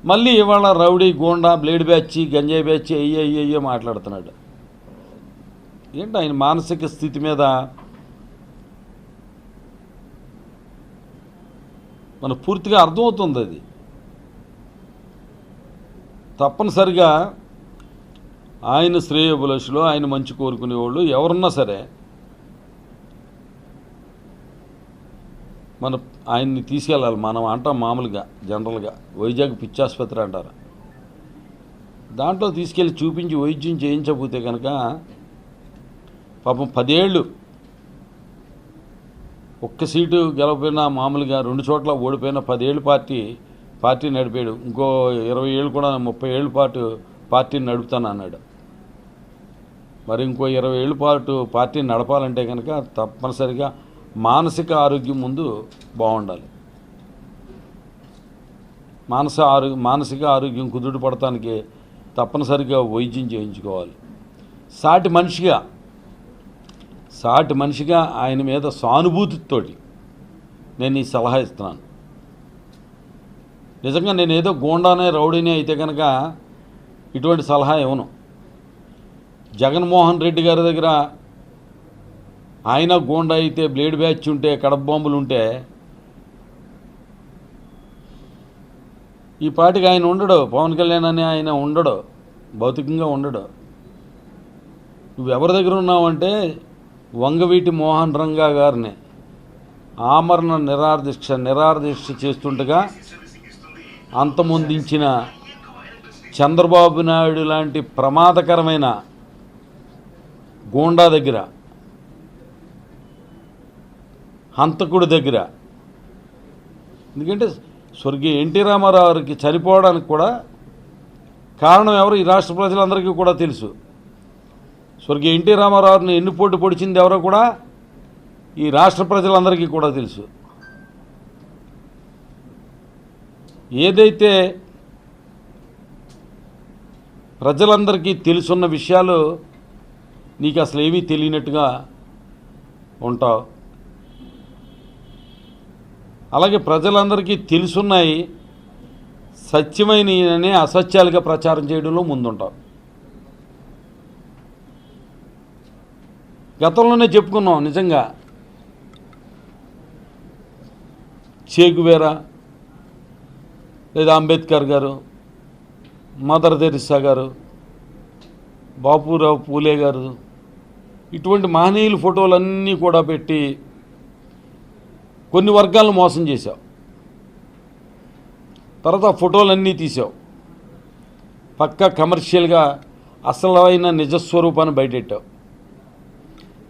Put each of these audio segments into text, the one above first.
మళ్ళీ ఇవాళ rowdy Gonda blade batch గంజాయి బ్యాచ్ అయ్యో మాట్లాడుతున్నాడు. ఏంటి ఆయన మానసిక స్థితి మీద మనకు పూర్తిగా అర్థమవుతుంది. అది తప్పనిసరిగా ఆయన శ్రేయోభిలాషులు, ఆయన మంచి కోరుకునేవాళ్ళు ఎవరున్నా సరే మన ఆయన్ని తీసుకెళ్ళాలి. మనం అంటాం మామూలుగా జనరల్గా వైజాగ్ పిచ్చాసుపత్రి అంటారు, దాంట్లో తీసుకెళ్ళి చూపించి వైద్యం చేయించకపోతే కనుక పాపం 10 ఏళ్ళు ఒక్క సీటు గెలవపోయినా, మామూలుగా 2 చోట్ల ఓడిపోయిన 10 ఏళ్ళు పార్టీ నడిపాడు. ఇంకో 20 ఏళ్ళు కూడా 30 ఏళ్ళ పాటు పార్టీని నడుపుతాను అన్నాడు. మరి ఇంకో 20 ఏళ్ళ పాటు పార్టీని నడపాలంటే కనుక తప్పనిసరిగా మానసిక ఆరోగ్యం ముందు బాగుండాలి. మానసిక ఆరోగ్యం కుదుట పడటానికి తప్పనిసరిగా వైద్యం చేయించుకోవాలి. సాటి మనిషిగా ఆయన మీద సానుభూతితోటి నేను ఈ సలహా ఇస్తున్నాను. నిజంగా నేనేదో గోండానే రౌడీనే అయితే కనుక ఇటువంటి సలహా ఇవ్వను. జగన్మోహన్ రెడ్డి గారి దగ్గర ఆయన గోండా అయితే, బ్లేడ్ బ్యాచ్ ఉంటే, కడప బాంబులు ఉంటే ఈ పాటికి ఆయన ఉండడు. పవన్ కళ్యాణ్ అని ఆయన ఉండడు, భౌతికంగా ఉండడు. నువ్వెవరి దగ్గర ఉన్నావంటే వంగవీటి మోహన్ రంగా గారిని ఆమరణ నిరాదీక్ష చేస్తుండగా అంతమొందించిన చంద్రబాబు నాయుడు లాంటి ప్రమాదకరమైన గోండా దగ్గర, హంతకుడి దగ్గర. ఎందుకంటే స్వర్గీయ ఎన్టీ రామారావు గారికి చనిపోవడానికి కూడా కారణం ఎవరు ఈ రాష్ట్ర ప్రజలందరికీ కూడా తెలుసు. స్వర్గీయ ఎన్టీ రామారావుని ఎన్నుపోటు పొడిచింది ఎవరో కూడా ఈ రాష్ట్ర ప్రజలందరికీ కూడా తెలుసు. ఏదైతే ప్రజలందరికీ తెలుసున్న విషయాలు నీకు అసలు ఏమీ తెలియనట్టుగా ఉంటావు. అలాగే ప్రజలందరికీ తెలుసున్నాయి సత్యమైననే అసత్యాలుగా ప్రచారం చేయడంలో ముందుంటావు. గతంలోనే చెప్పుకున్నాం, నిజంగా చేగువేరా లేదా అంబేద్కర్ గారు, మదర్ తెరిసా గారు, బాపురావు పూలే గారు, ఇటువంటి మహనీయుల ఫోటోలన్నీ కూడా పెట్టి కొన్ని వర్గాలను మోసం చేశావు. తర్వాత ఆ ఫోటోలన్నీ తీసావు, పక్కా కమర్షియల్గా అసలైన నిజస్వరూపాన్ని బయటెట్టావు.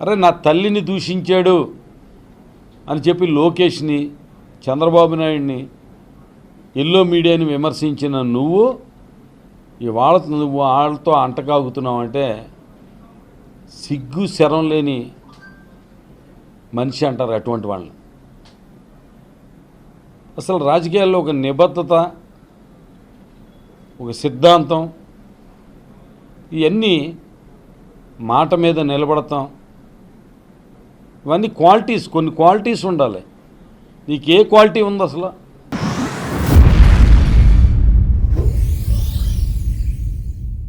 అరే నా తల్లిని దూషించాడు అని చెప్పి లోకేష్ని, చంద్రబాబు నాయుడిని, ఎల్లో మీడియాని విమర్శించిన నువ్వు వాళ్ళతో అంటకాగుతున్నావు అంటే సిగ్గు శరం లేని మనిషి అంటారు అటువంటి వాళ్ళని. అసలు రాజకీయాల్లో ఒక నిబద్ధత, ఒక సిద్ధాంతం, ఇవన్నీ మాట మీద నిలబడతాం, ఇవన్నీ క్వాలిటీస్, కొన్ని క్వాలిటీస్ ఉండాలి. నీకు ఏ క్వాలిటీ ఉంది అసలు?